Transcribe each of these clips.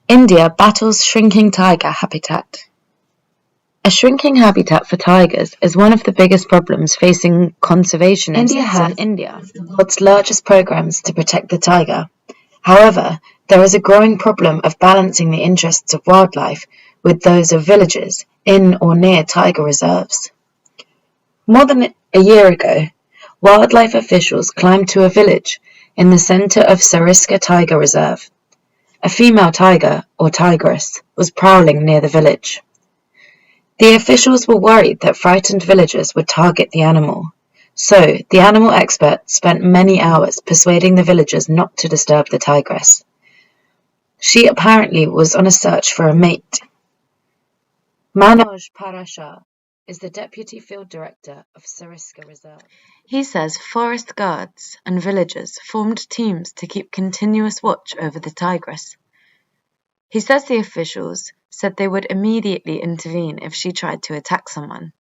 India battles shrinking tiger habitat. A shrinking habitat for tigers is one of the biggest problems facing conservationists in India, the world's largest programs to protect the tiger. However, there is a growing problem of balancing the interests of wildlife with those of villagers in or near tiger reserves. More than a year ago, wildlife officials climbed to a village in the center of Sariska Tiger Reserve. A female tiger, or tigress, was prowling near the village. The officials were worried that frightened villagers would target the animal, so the animal expert spent many hours persuading the villagers not to disturb the tigress. She apparently was on a search for a mate. Manoj Parashar is the deputy field director of Sariska Reserve. He says forest guards and villagers formed teams to keep continuous watch over the tigress. He says the officials said they would immediately intervene if she tried to attack someone.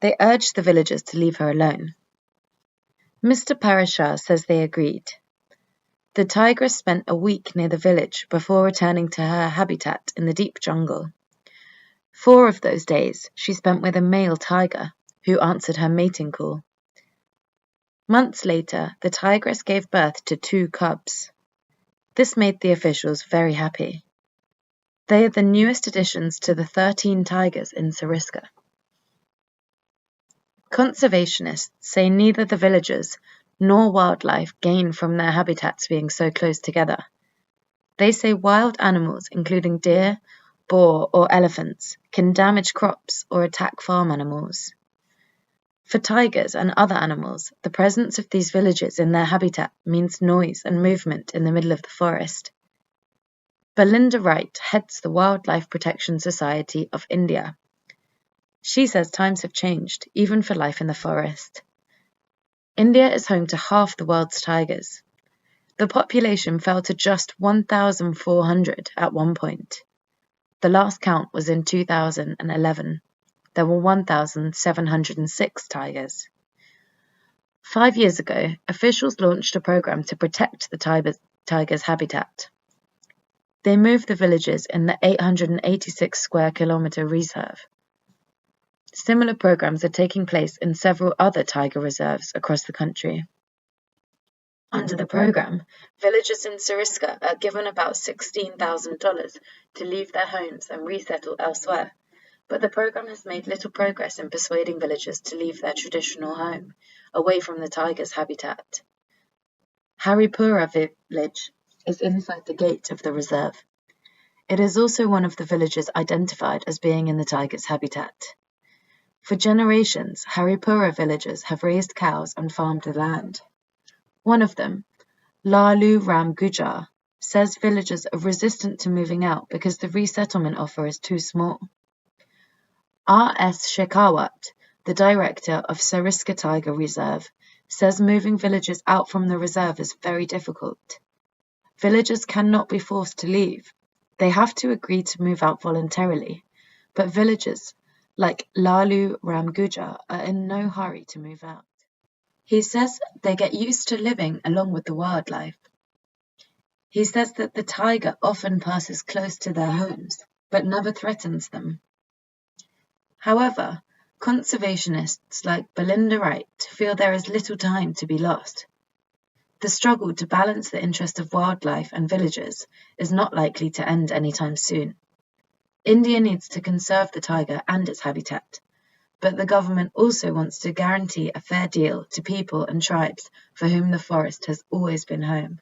They urged the villagers to leave her alone. Mr. Parashar says they agreed. The tigress spent a week near the village before returning to her habitat in the deep jungle. 4 of those days she spent with a male tiger, who answered her mating call. Months later, the tigress gave birth to 2 cubs. This made the officials very happy. They are the newest additions to the 13 tigers in Sariska. Conservationists say neither the villagers nor wildlife gain from their habitats being so close together. They say wild animals, including deer, boar, or elephants, can damage crops or attack farm animals. For tigers and other animals, the presence of these villages in their habitat means noise and movement in the middle of the forest. Belinda Wright heads the Wildlife Protection Society of India. She says times have changed, even for life in the forest. India is home to half the world's tigers. The population fell to just 1,400 at one point. The last count was in 2011. There were 1,706 tigers. 5 years ago, officials launched a program to protect the tiger's habitat. They moved the villages in the 886 square kilometre reserve. Similar programs are taking place in several other tiger reserves across the country. Under the program, villagers in Sariska are given about $16,000 to leave their homes and resettle elsewhere, but the program has made little progress in persuading villagers to leave their traditional home, away from the tiger's habitat. Haripura village is inside the gate of the reserve. It is also one of the villages identified as being in the tiger's habitat. For generations, Haripura villagers have raised cows and farmed the land. One of them, Lalu Ram Gujar, says villagers are resistant to moving out because the resettlement offer is too small. R.S. Shekhawat, the director of Sariska Tiger Reserve, says moving villagers out from the reserve is very difficult. Villagers cannot be forced to leave. They have to agree to move out voluntarily, but villagers like Lalu Ram Gujar are in no hurry to move out. He says they get used to living along with the wildlife. He says that the tiger often passes close to their homes, but never threatens them. However, conservationists like Belinda Wright feel there is little time to be lost. The struggle to balance the interest of wildlife and villagers is not likely to end anytime soon. India needs to conserve the tiger and its habitat, but the government also wants to guarantee a fair deal to people and tribes for whom the forest has always been home.